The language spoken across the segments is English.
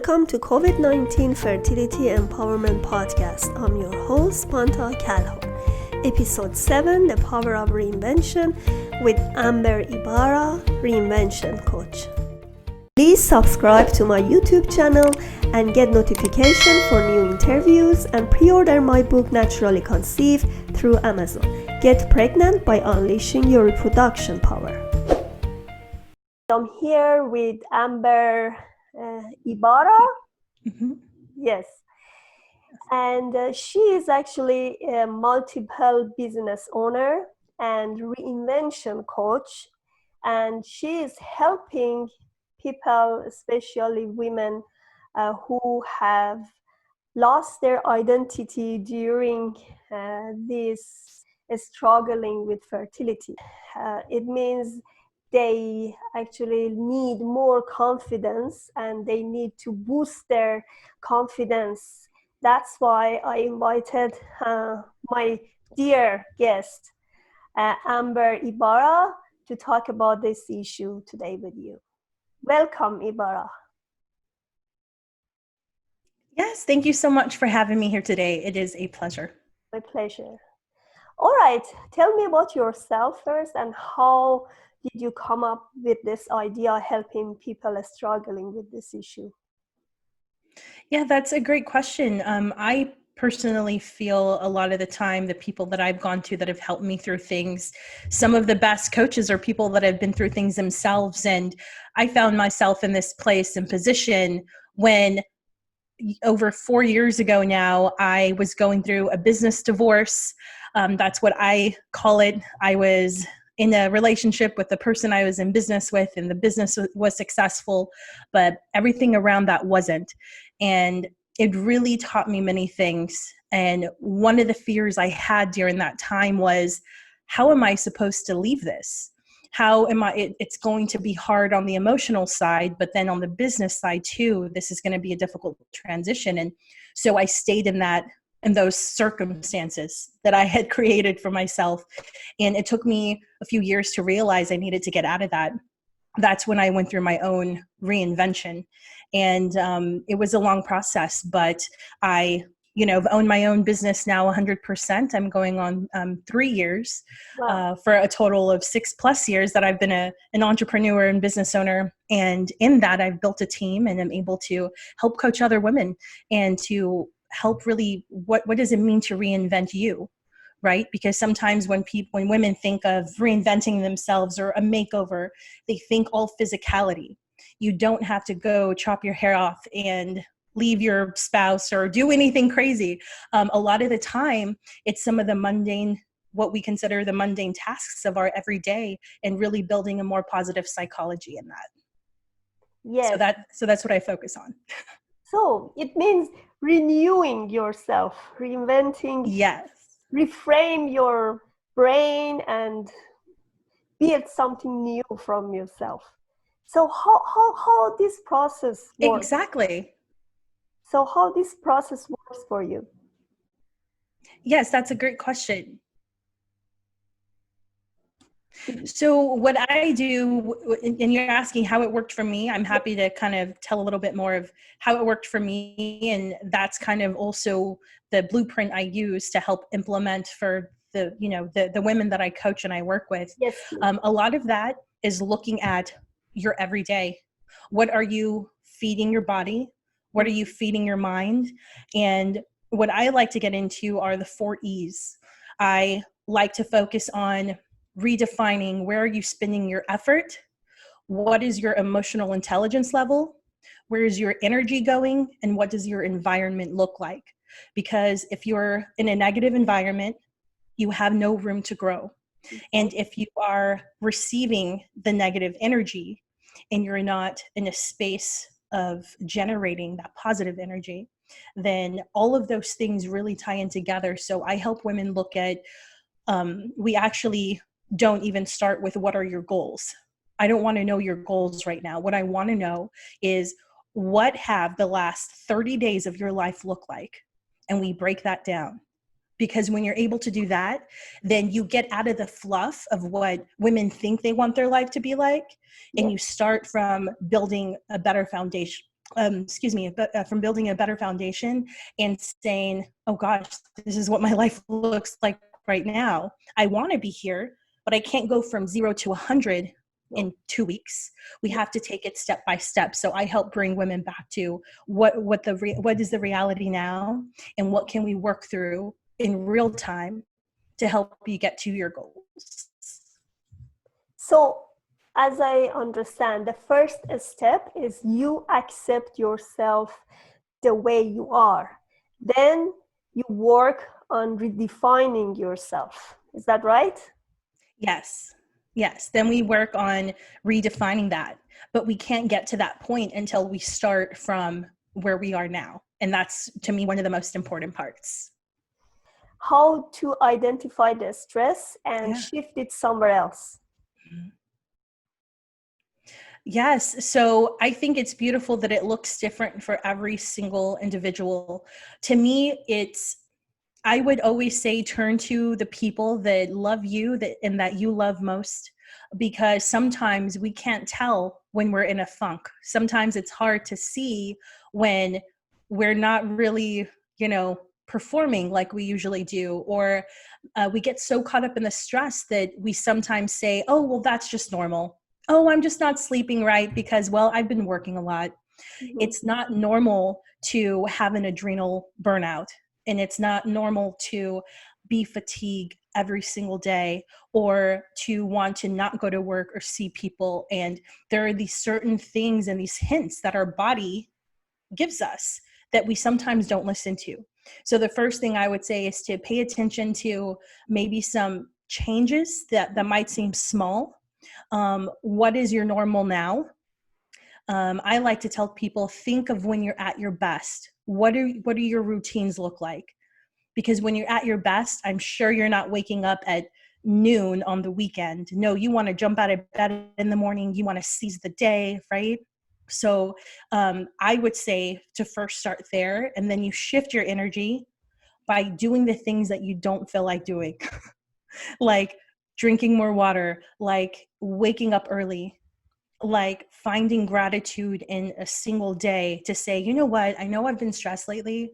Welcome to COVID-19 Fertility Empowerment Podcast. I'm your host, Pantea Kalhor. Episode 7, The Power of Reinvention with YBarra, Reinvention Coach. Please subscribe to my YouTube channel and get notification for new interviews and pre-order my book Naturally Conceived through Amazon. Get pregnant by unleashing your reproduction power. I'm here with YBarra. Mm-hmm. Yes. And she is actually a multiple business owner and reinvention coach. And she is helping people, especially women, who have lost their identity during this struggling with fertility. It means they actually need more confidence and they need to boost their confidence. That's why I invited my dear guest, YBarra, to talk about this issue today with you. Welcome, YBarra. Yes, thank you so much for having me here today. It is a pleasure. My pleasure. All right, tell me about yourself first and how did you come up with this idea helping people struggling with this issue? Yeah, that's a great question. I personally feel a lot of the time the people that I've gone to that have helped me through things, some of the best coaches are people that have been through things themselves. And I found myself in this place and position when over 4 years ago now, I was going through a business divorce. That's what I call it. I was in a relationship with the person I was in business with, and the business was successful, but everything around that wasn't. And it really taught me many things. And one of the fears I had during that time was, how am I supposed to leave this? How am I, it's going to be hard on the emotional side, but then on the business side too, this is going to be a difficult transition. And so I stayed in those circumstances that I had created for myself. And it took me a few years to realize I needed to get out of that. That's when I went through my own reinvention. And it was a long process, but I've owned my own business now 100%. I'm going on 3 years. Wow. For a total of 6+ years that I've been an entrepreneur and business owner. And in that, I've built a team and I'm able to help coach other women and to help really, what does it mean to reinvent you, right? Because sometimes when women think of reinventing themselves or a makeover, they think all physicality. You don't have to go chop your hair off and leave your spouse or do anything crazy. A lot of the time, it's some of the mundane, what we consider the mundane tasks of our everyday, and really building a more positive psychology in that. Yes. So that's what I focus on. So it means renewing yourself, reinventing. Yes. Reframe your brain and build something new from yourself. So how this process works? Exactly. So how this process works for you? Yes, that's a great question. So what I do, and you're asking how it worked for me, I'm happy to kind of tell a little bit more of how it worked for me. And that's kind of also the blueprint I use to help implement for the women that I coach and I work with. Yes. A lot of that is looking at your everyday. What are you feeding your body? What are you feeding your mind? And what I like to get into are the 4 E's. I like to focus on redefining where are you spending your effort? What is your emotional intelligence level? Where is your energy going? And what does your environment look like? Because if you're in a negative environment, you have no room to grow. And if you are receiving the negative energy and you're not in a space of generating that positive energy, then all of those things really tie in together. So I help women look at, we actually don't even start with what are your goals. I don't want to know your goals right now. What I want to know is, what have the last 30 days of your life look like? And we break that down. Because when you're able to do that, then you get out of the fluff of what women think they want their life to be like, and you start from building a better from building a better foundation and saying, oh gosh, this is what my life looks like right now. I want to be here, but I can't go from 0 to 100 in 2 weeks. We have to take it step by step. So I help bring women back to what is the reality now, and what can we work through in real time to help you get to your goals. So, as I understand, the first step is you accept yourself the way you are. Then you work on redefining yourself. Is that right? Yes. Then we work on redefining that, but we can't get to that point until we start from where we are now. And that's, to me, one of the most important parts. How to identify the stress and shift it somewhere else. Yes. So I think it's beautiful that it looks different for every single individual. To me, I would always say turn to the people that love you and that you love most, because sometimes we can't tell when we're in a funk. Sometimes it's hard to see when we're not really, performing like we usually do, or we get so caught up in the stress that we sometimes say, oh, well, that's just normal. Oh, I'm just not sleeping right because, well, I've been working a lot. Mm-hmm. It's not normal to have an adrenal burnout, and it's not normal to be fatigued every single day, or to want to not go to work or see people. And there are these certain things and these hints that our body gives us that we sometimes don't listen to. So the first thing I would say is to pay attention to maybe some changes that might seem small. What is your normal now? I like to tell people, think of when you're at your best. What do your routines look like? Because when you're at your best, I'm sure you're not waking up at noon on the weekend. No, you want to jump out of bed in the morning. You want to seize the day, right? So I would say to first start there, and then you shift your energy by doing the things that you don't feel like doing, like drinking more water, like waking up early, like finding gratitude in a single day to say, you know what, I know I've been stressed lately,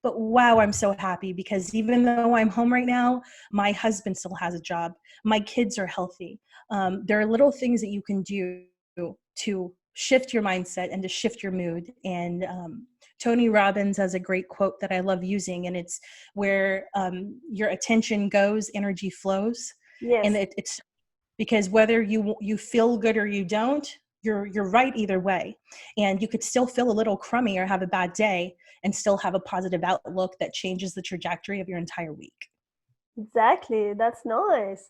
but wow, I'm so happy because even though I'm home right now, my husband still has a job. My kids are healthy. There are little things that you can do to shift your mindset and to shift your mood. And Tony Robbins has a great quote that I love using, and it's where your attention goes, energy flows. Yes. And it's because whether you feel good or you don't, you're right either way. And you could still feel a little crummy or have a bad day and still have a positive outlook that changes the trajectory of your entire week. Exactly. That's nice.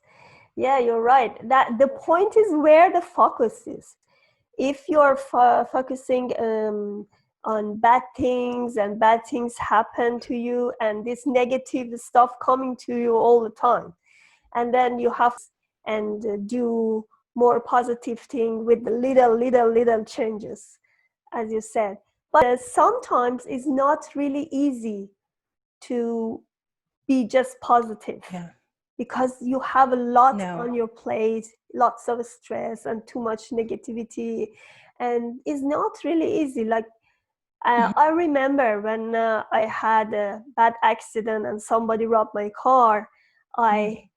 Yeah, you're right. That the point is where the focus is. If you're focusing on bad things, and bad things happen to you, and this negative stuff coming to you all the time, and then you have and do more positive thing with the little changes, as you said. But sometimes it's not really easy to be just positive. Yeah. Because you have a lot on your plate, lots of stress and too much negativity, and it's not really easy. Like I remember when I had a bad accident and somebody robbed my car, I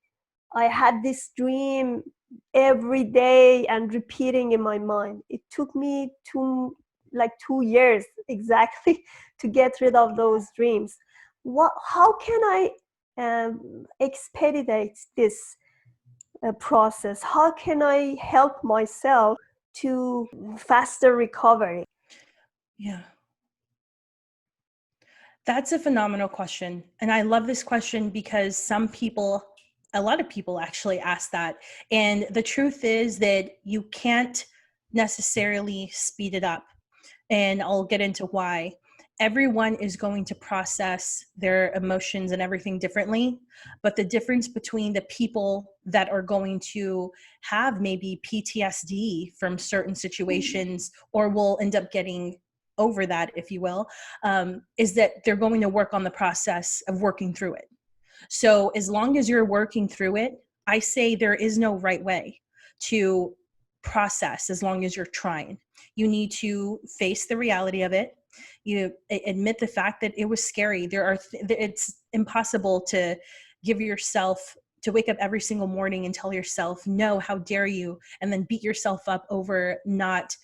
had this dream every day and repeating in my mind. It took me 2 years exactly to get rid of those dreams. How can I expedite this process? How can I help myself to faster recovery? Yeah. That's a phenomenal question. And I love this question because a lot of people actually ask that. And the truth is that you can't necessarily speed it up. And I'll get into why. Everyone is going to process their emotions and everything differently. But the difference between the people that are going to have maybe PTSD from certain situations, or will end up getting over that, if you will, is that they're going to work on the process of working through it. So as long as you're working through it, I say there is no right way to process as long as you're trying. You need to face the reality of it. You admit the fact that it was scary. It's impossible to give yourself to wake up every single morning and tell yourself, no, how dare you? And then beat yourself up over not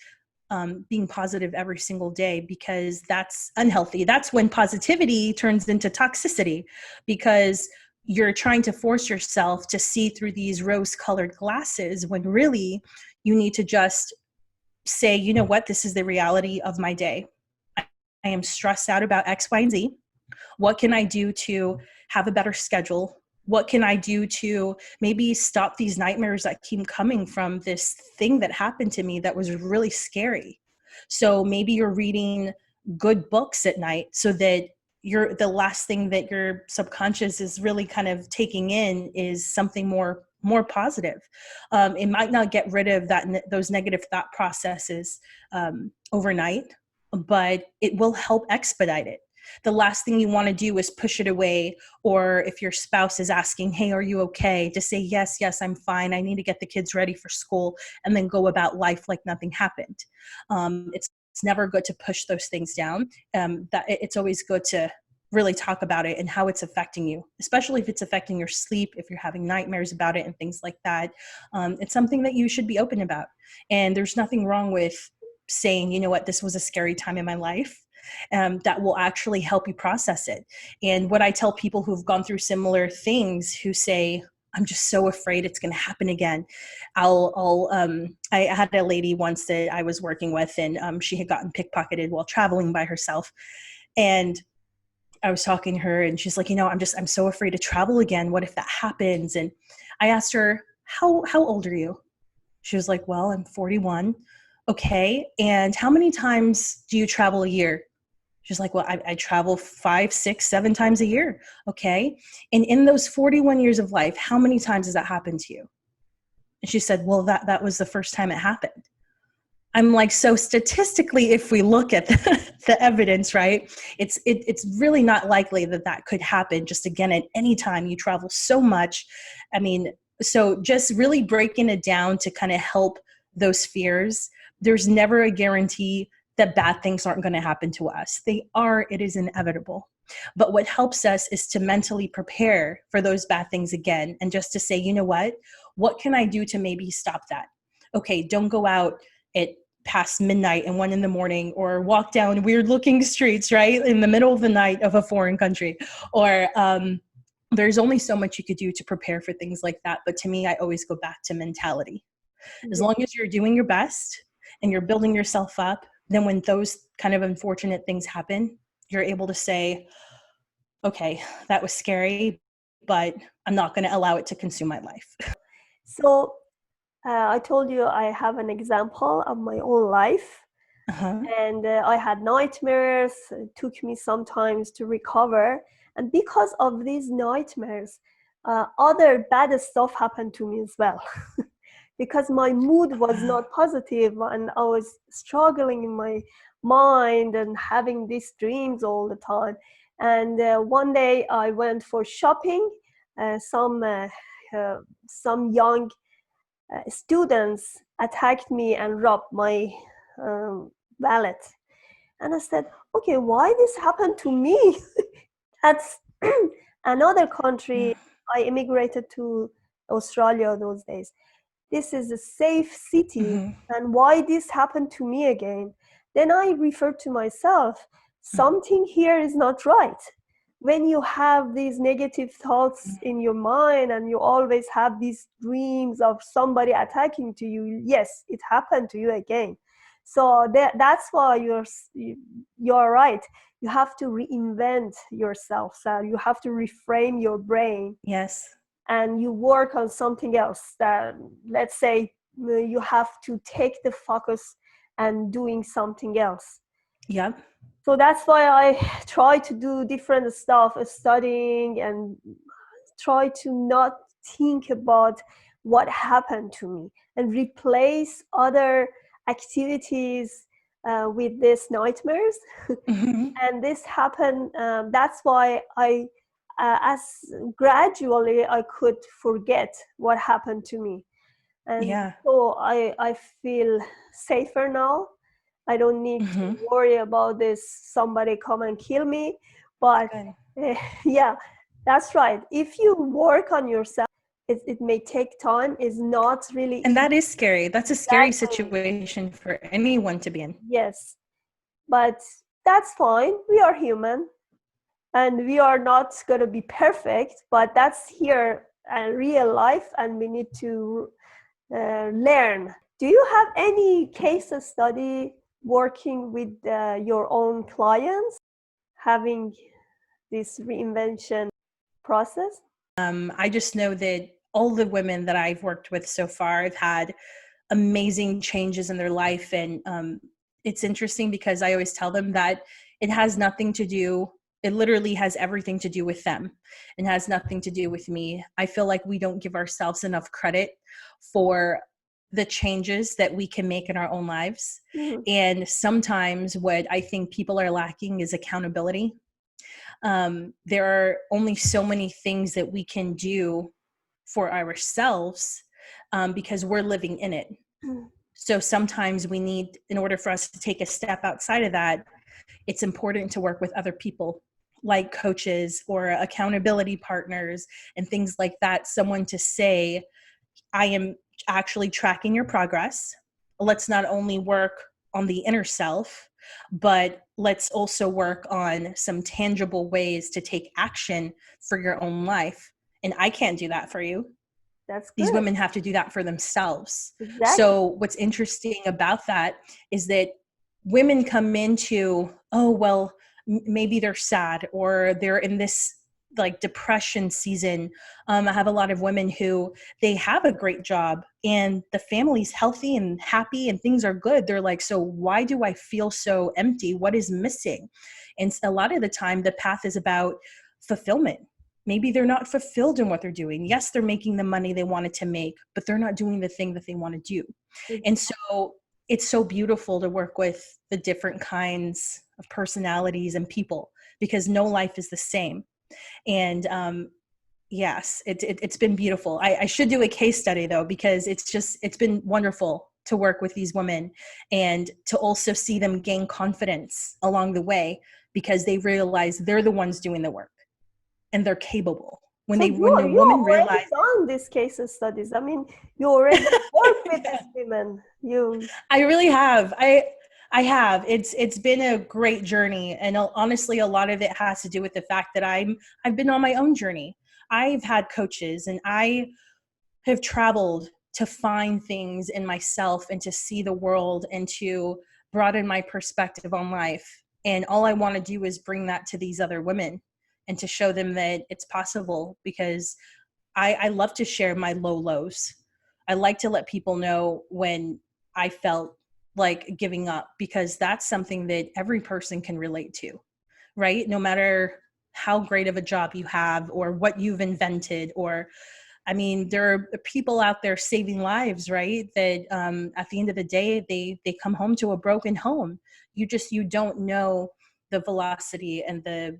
being positive every single day, because that's unhealthy. That's when positivity turns into toxicity, because you're trying to force yourself to see through these rose-colored glasses when really you need to just say, you know what, this is the reality of my day. I am stressed out about X, Y, and Z. What can I do to have a better schedule? What can I do to maybe stop these nightmares that keep coming from this thing that happened to me that was really scary? So maybe you're reading good books at night so that the last thing that your subconscious is really kind of taking in is something more positive. It might not get rid of those negative thought processes overnight, but it will help expedite it. The last thing you want to do is push it away, or if your spouse is asking, hey, are you okay? To say, yes, I'm fine. I need to get the kids ready for school, and then go about life like nothing happened. It's never good to push those things down. It's always good to really talk about it and how it's affecting you, especially if it's affecting your sleep, if you're having nightmares about it and things like that. It's something that you should be open about. And there's nothing wrong with saying, you know what, this was a scary time in my life. That will actually help you process it. And what I tell people who've gone through similar things, who say, I'm just so afraid it's going to happen again. I had a lady once that I was working with, and she had gotten pickpocketed while traveling by herself. And I was talking to her, and she's like, I'm so afraid to travel again. What if that happens? And I asked her, how old are you? She was like, well, I'm 41. Okay. And how many times do you travel a year? She's like, well, I travel 5, 6, 7 times a year. Okay. And in those 41 years of life, how many times has that happened to you? And she said, well, that was the first time it happened. I'm like, so statistically, if we look at the evidence, right, it's really not likely that could happen just again at any time. You travel so much. I mean, so just really breaking it down to kind of help those fears. There's never a guarantee that bad things aren't going to happen to us. It is inevitable. But what helps us is to mentally prepare for those bad things again, and just to say, you know what can I do to maybe stop that? Okay, don't go out at past midnight and 1 a.m, or walk down weird looking streets, right, in the middle of the night of a foreign country. Or there's only so much you could do to prepare for things like that. But to me, I always go back to mentality. As long as you're doing your best and you're building yourself up, then when those kind of unfortunate things happen, you're able to say, okay, that was scary, but I'm not going to allow it to consume my life. So I told you I have an example of my own life. Uh-huh. And I had nightmares. It took me some time to recover. And because of these nightmares, other bad stuff happened to me as well. Because my mood was not positive, and I was struggling in my mind and having these dreams all the time. And one day I went for shopping. Some young students attacked me and robbed my wallet. And I said, okay, why this happened to me? That's another country. I immigrated to Australia those days. This is a safe city. Mm-hmm. And why this happened to me again? Then I referred to myself, something here is not right. When you have these negative thoughts in your mind and you always have these dreams of somebody attacking to you, yes, it happened to you again. So that's why you're right. You have to reinvent yourself. So you have to reframe your brain. Yes. And you work on something else. That, let's say you have to take the focus and doing something else. Yep. So that's why I try to do different stuff, studying, and try to not think about what happened to me and replace other activities with these nightmares. Mm-hmm. And this happened. That's why as gradually I could forget what happened to me. And so I feel safer now. I don't need to worry about this, somebody come and kill me. But yeah, that's right. If you work on yourself, it may take time. It's not really And that is scary. That's a scary exactly. situation for anyone to be in. Yes, but that's fine. We are human and we are not going to be perfect, but that's here in real life and we need to learn. Do you have any case study working with your own clients, having this reinvention process? I just know that all the women that I've worked with so far have had amazing changes in their life. And it's interesting because I always tell them that it has nothing to do, it literally has everything to do with them and has nothing to do with me. I feel like we don't give ourselves enough credit for the changes that we can make in our own lives. Mm-hmm. And sometimes what I think people are lacking is accountability. There are only so many things that we can do for ourselves because we're living in it. So sometimes we need, in order for us to take a step outside of that, it's important to work with other people like coaches or accountability partners and things like that. Someone to say, I am actually tracking your progress. Let's not only work on the inner self, but let's also work on some tangible ways to take action for your own life. And I can't do that for you. That's These good. women have to do that for themselves. Exactly. So what's interesting about that is that women come into, oh, well, maybe they're sad or they're in this like depression season. I have a lot of women who they have a great job and the family's healthy and happy and things are good. They're like, so why do I feel so empty? What is missing? And a lot of the time the path is about fulfillment. Maybe they're not fulfilled in what they're doing. Yes, they're making the money they wanted to make, but they're not doing the thing that they want to do. And so it's so beautiful to work with the different kinds of personalities and people because no life is the same. And yes, it's been beautiful. I should do a case study though, because it's been wonderful to work with these women and to also see them gain confidence along the way because they realize they're the ones doing the work. And they're capable. When So a you woman already realizes, done these case studies. I mean, you already work with these women. I really have. I have. It's been a great journey, and honestly, a lot of it has to do with the fact that I've been on my own journey. I've had coaches, and I have traveled to find things in myself and to see the world and to broaden my perspective on life. And all I want to do is bring that to these other women and to show them that it's possible because I love to share my low lows. I like to let people know when I felt like giving up because that's something that every person can relate to, right? No matter how great of a job you have or what you've invented or I mean, there are people out there saving lives, right? That at the end of the day, they come home to a broken home. You don't know the velocity and the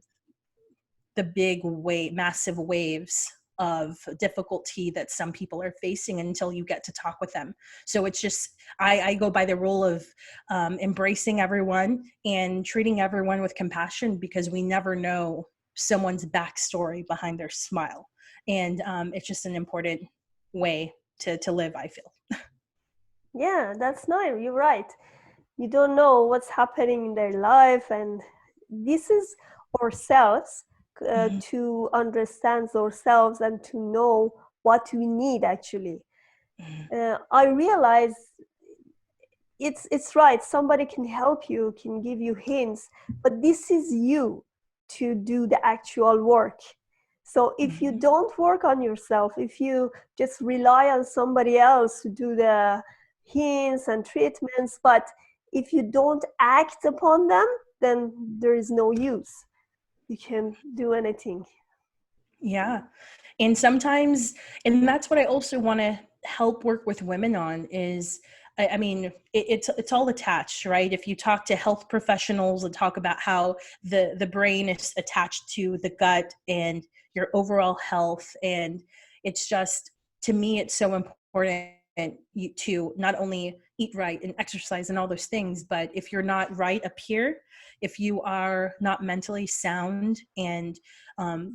big wave, massive waves of difficulty that some people are facing until you get to talk with them. So it's just, I go by the rule of embracing everyone and treating everyone with compassion because we never know someone's backstory behind their smile. And it's just an important way to live, I feel. Yeah, that's nice. You're right. You don't know what's happening in their life, and this is ourselves Mhm. to understand ourselves and to know what we need actually. Mhm. I realize it's right. Somebody can help you, can give you hints, but this is you to do the actual work. So if you Mhm. don't work on yourself, if you just rely on somebody else to do the hints and treatments, but if you don't act upon them, then there is no use. You can do anything. Yeah. And sometimes, and that's what I also want to help work with women on is, I mean, it's all attached, right? If you talk to health professionals and talk about how the brain is attached to the gut and your overall health, and it's just, to me, it's so important you to not only eat right and exercise and all those things, but if you're not right up here, if you are not mentally sound and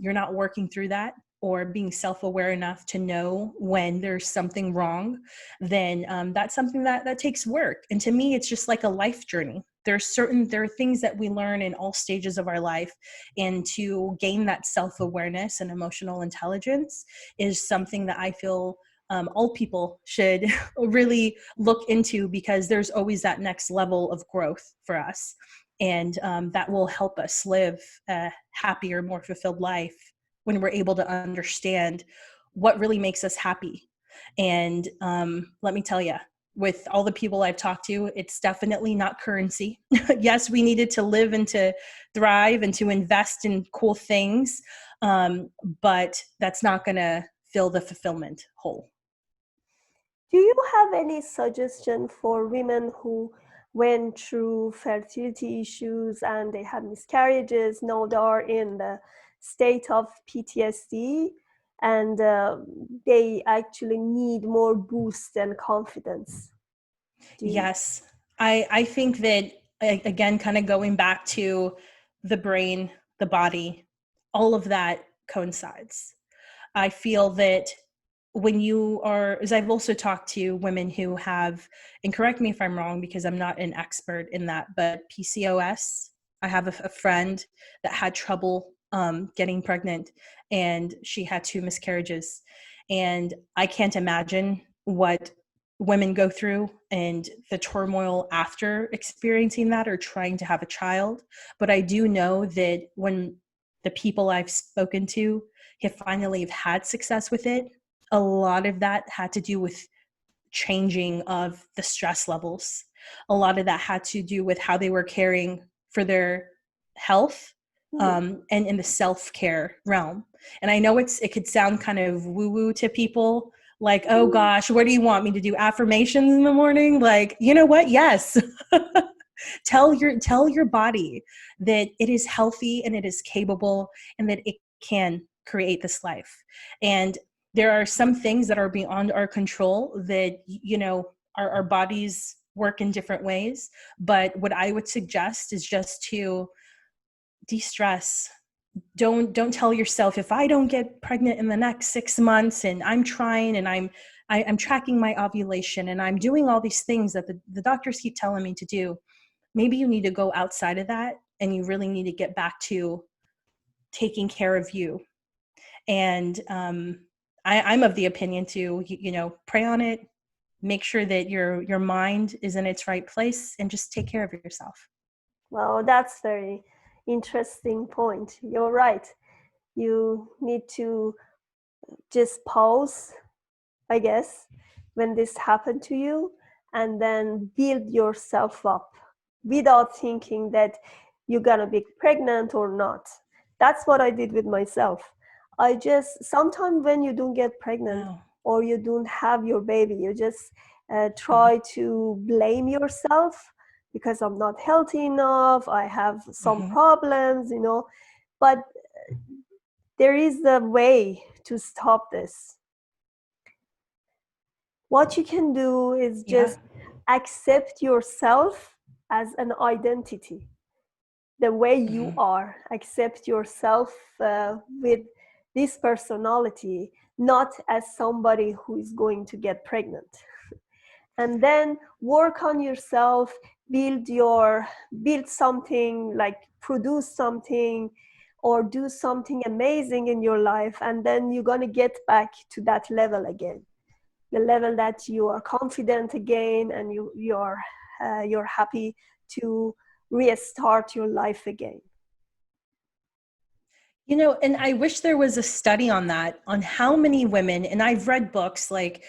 you're not working through that or being self-aware enough to know when there's something wrong, then that's something that takes work. And to me, it's just like a life journey. There are things that we learn in all stages of our life, and to gain that self-awareness and emotional intelligence is something that I feel all people should really look into, because there's always that next level of growth for us. And that will help us live a happier, more fulfilled life when we're able to understand what really makes us happy. And let me tell you, with all the people I've talked to, it's definitely not currency. Yes, we needed to live and to thrive and to invest in cool things, but that's not going to fill the fulfillment hole. Do you have any suggestion for women who went through fertility issues and they had miscarriages? Now they are in the state of PTSD, and they actually need more boost and confidence. Yes, I think that, again, kind of going back to the brain, the body, all of that coincides. I feel that when you are, as I've also talked to women who have, and correct me if I'm wrong because I'm not an expert in that, but PCOS, I have a friend that had trouble getting pregnant, and she had 2 miscarriages. And I can't imagine what women go through and the turmoil after experiencing that or trying to have a child. But I do know that when the people I've spoken to have finally had success with it, a lot of that had to do with changing of the stress levels. A lot of that had to do with how they were caring for their health, and in the self-care realm. And I know it could sound kind of woo-woo to people, like, oh gosh, what do you want me to do? Affirmations in the morning? Like, you know what? Yes. Tell your body that it is healthy and it is capable and that it can create this life. And there are some things that are beyond our control that, our bodies work in different ways. But what I would suggest is just to de-stress. Don't tell yourself, if I don't get pregnant in the next 6 months and I'm trying and I'm tracking my ovulation and I'm doing all these things that the doctors keep telling me to do. Maybe you need to go outside of that, and you really need to get back to taking care of you. And I'm of the opinion to, pray on it, make sure that your mind is in its right place, and just take care of yourself. Well, that's very interesting point. You're right. You need to just pause, I guess, when this happened to you, and then build yourself up without thinking that you're gonna be pregnant or not. That's what I did with myself. I just, sometimes when you don't get pregnant or you don't have your baby, you just try to blame yourself because I'm not healthy enough, I have some problems, but there is a way to stop this. What you can do is just accept yourself as an identity, the way you are. Accept yourself with this personality, not as somebody who is going to get pregnant. And then work on yourself, build something, like produce something or do something amazing in your life, and then you're going to get back to that level again, the level that you are confident again, and you're happy to restart your life again. And I wish there was a study on that, on how many women, and I've read books like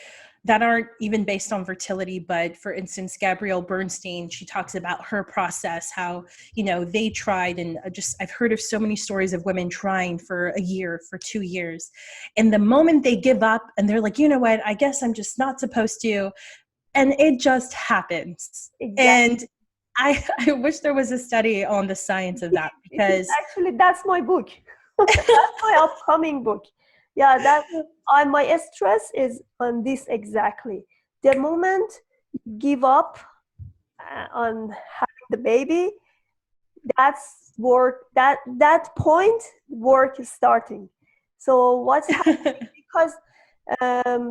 that aren't even based on fertility, but for instance, Gabrielle Bernstein, she talks about her process, how, they tried, and I've heard of so many stories of women trying for a year, for 2 years. And the moment they give up and they're like, you know what, I guess I'm just not supposed to. And it just happens. Exactly. And I wish there was a study on the science of that, because actually, that's my book. That's my upcoming book. Yeah, my stress is on this exactly. the moment you give up on having the baby, that's work, that point work is starting. So what's happening, because um,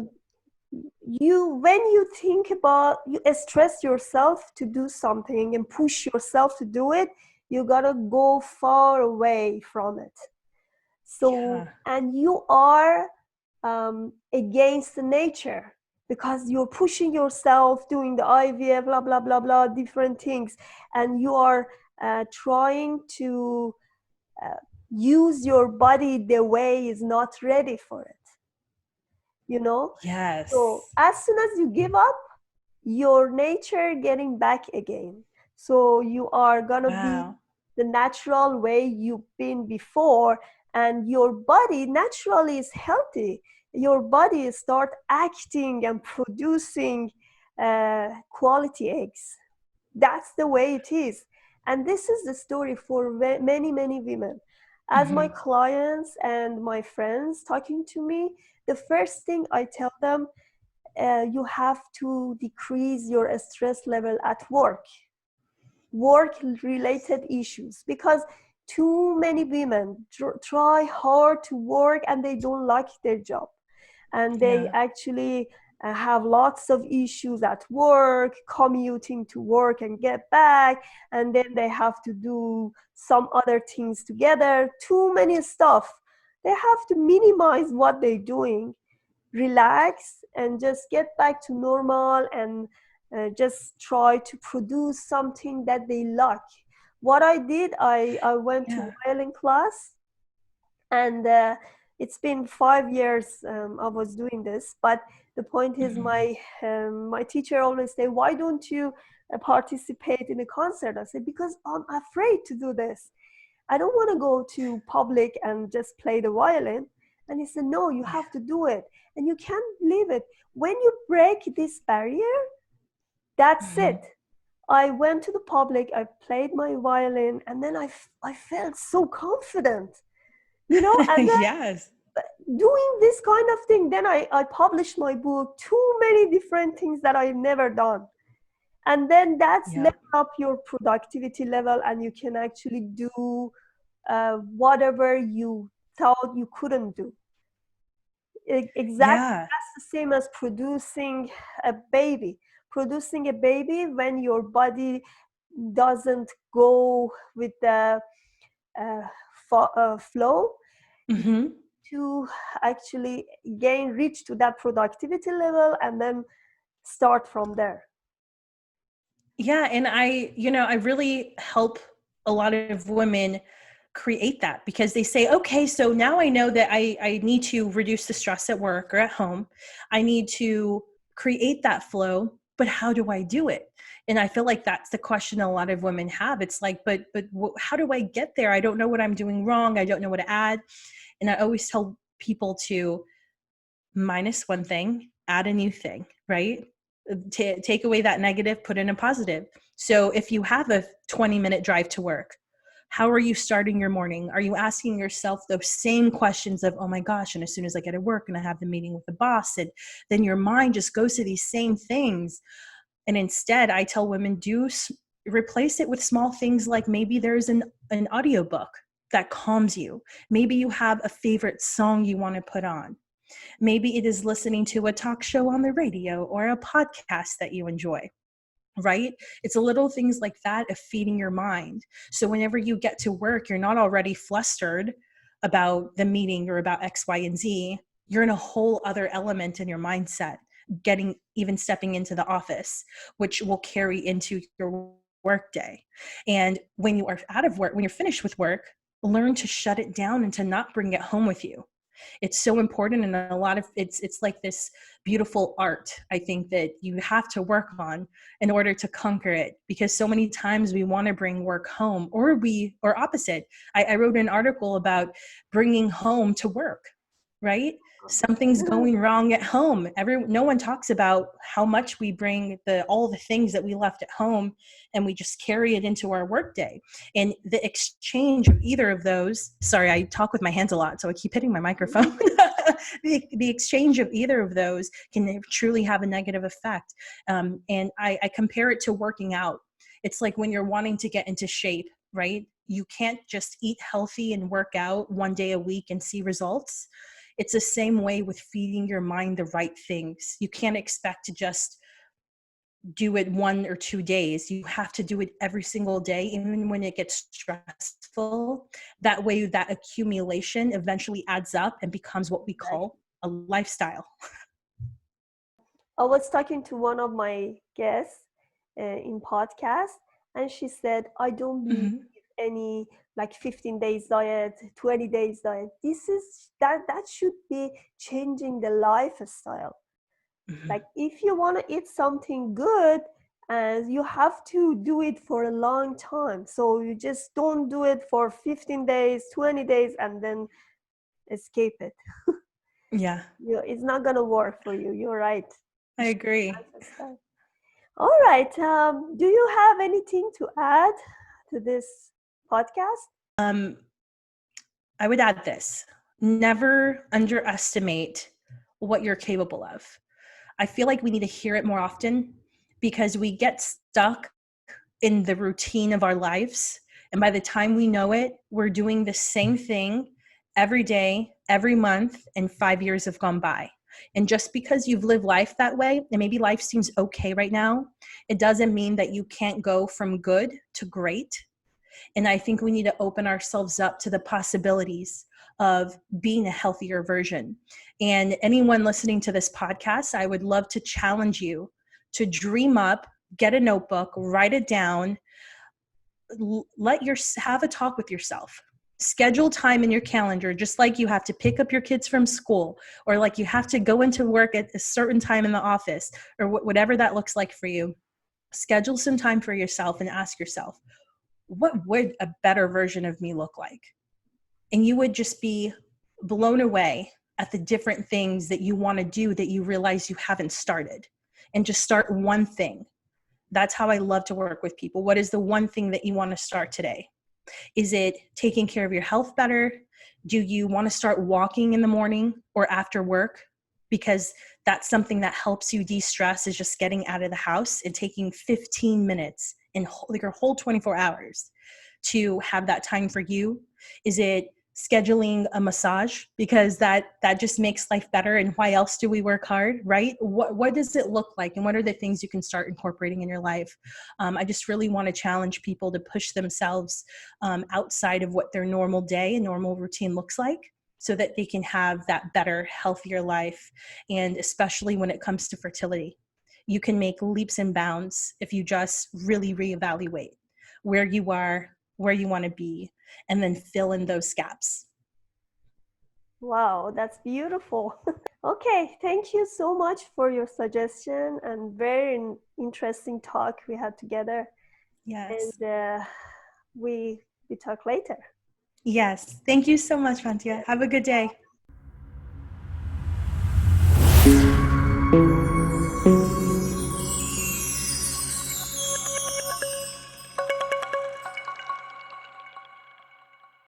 you, when you think about, you stress yourself to do something and push yourself to do it, you gotta go far away from it. So, Yeah. and you are against the nature, because you're pushing yourself, doing the IVF, blah, blah, blah, blah, different things. And you are trying to uh, use your body the way is not ready for it, you know? So Yes. as soon as you give up, your nature getting back again. So you are gonna be Wow. the natural way you've been before, and your body naturally is healthy. Your body start acting and producing quality eggs. That's the way it is. And this is the story for many, many women. As my Hmm. clients and my friends talking to me, the first thing I tell them, you have to decrease your stress level at work related issues, because too many women try hard to work and they don't like their job, and they Yeah. actually have lots of issues at work, commuting to work and get back, and then they have to do some other things together, too many stuff. They have to minimize what they're doing, relax, and just get back to normal, and just try to produce something that they like. What I did, I went to Yeah. violin class, and it's been 5 years I was doing this. But the point is, Hmm. my teacher always say, why don't you participate in a concert? I said, because I'm afraid to do this. I don't want to go to public and just play the violin. And he said, no, you Yeah. have to do it. And you can't leave it. When you break this barrier, that's Hmm. it. I went to the public, I played my violin, and then I felt so confident, and Yes. then doing this kind of thing, then I published my book, too many different things that I've never done. And then that's Yeah. level up your productivity level, and you can actually do whatever you thought you couldn't do. Exactly, Yeah. that's the same as producing a baby. Producing a baby, when your body doesn't go with the uh, flow, you Hmm. to actually reach to that productivity level, and then start from there. Yeah. And I really help a lot of women create that, because they say, okay, so now I know that I need to reduce the stress at work or at home. I need to create that flow, but how do I do it? And I feel like that's the question a lot of women have. It's like, but how do I get there? I don't know what I'm doing wrong. I don't know what to add. And I always tell people to minus one thing, add a new thing, right? Take away that negative, put in a positive. So if you have a 20-minute drive to work, how are you starting your morning? Are you asking yourself those same questions of, oh my gosh, and as soon as I get to work and I have the meeting with the boss, and then your mind just goes to these same things. And instead, I tell women, replace it with small things, like maybe there's an audiobook that calms you. Maybe you have a favorite song you want to put on. Maybe it is listening to a talk show on the radio or a podcast that you enjoy, right? It's a little things like that of feeding your mind. So whenever you get to work, you're not already flustered about the meeting or about X, Y, and Z. You're in a whole other element in your mindset, even stepping into the office, which will carry into your work day. And when you are out of work, when you're finished with work, learn to shut it down and to not bring it home with you. It's so important. And a lot of it's like this beautiful art, I think, that you have to work on in order to conquer it, because so many times we want to bring work home, or opposite. I wrote an article about bringing home to work, right? Something's going wrong at home. No one talks about how much we bring all the things that we left at home, and we just carry it into our workday. And the exchange of either of those, sorry, I talk with my hands a lot, so I keep hitting my microphone. The exchange of either of those can truly have a negative effect. And I compare it to working out. It's like when you're wanting to get into shape, right? You can't just eat healthy and work out one day a week and see results. It's the same way with feeding your mind the right things. You can't expect to just do it 1 or 2 days. You have to do it every single day, even when it gets stressful. That way, that accumulation eventually adds up and becomes what we call a lifestyle. I was talking to one of my guests in podcast, and she said, I don't believe any like 15 days diet, 20 days diet. That should be changing the lifestyle. Like if you want to eat something good, you have to do it for a long time. So you just don't do it for 15 days, 20 days, and then escape it. Yeah. It's not going to work for you. You're right. I agree. All right. Do you have anything to add to this podcast? I would add this. Never underestimate what you're capable of. I feel like we need to hear it more often because we get stuck in the routine of our lives. And by the time we know it, we're doing the same thing every day, every month, and 5 years have gone by. And just because you've lived life that way, and maybe life seems okay right now, it doesn't mean that you can't go from good to great. And I think we need to open ourselves up to the possibilities of being a healthier version. And anyone listening to this podcast, I would love to challenge you to dream up, get a notebook, write it down, have a talk with yourself. Schedule time in your calendar, just like you have to pick up your kids from school, or like you have to go into work at a certain time in the office, or whatever that looks like for you. Schedule some time for yourself and ask yourself, what would a better version of me look like? And you would just be blown away at the different things that you want to do that you realize you haven't started. And just start one thing. That's how I love to work with people. What is the one thing that you want to start today? Is it taking care of your health better? Do you want to start walking in the morning or after work? Because that's something that helps you de-stress, is just getting out of the house and taking 15 minutes in your whole 24 hours to have that time for you. Is it scheduling a massage? Because that just makes life better. And why else do we work hard, right? What does it look like? And what are the things you can start incorporating in your life? I just really want to challenge people to push themselves outside of what their normal day and normal routine looks like, so that they can have that better, healthier life. And especially when it comes to fertility, you can make leaps and bounds if you just really reevaluate where you are, where you want to be, and then fill in those gaps. Wow, that's beautiful. Okay, thank you so much for your suggestion and very interesting talk we had together. Yes. And we talk later. Yes. Thank you so much, Pantea. Have a good day.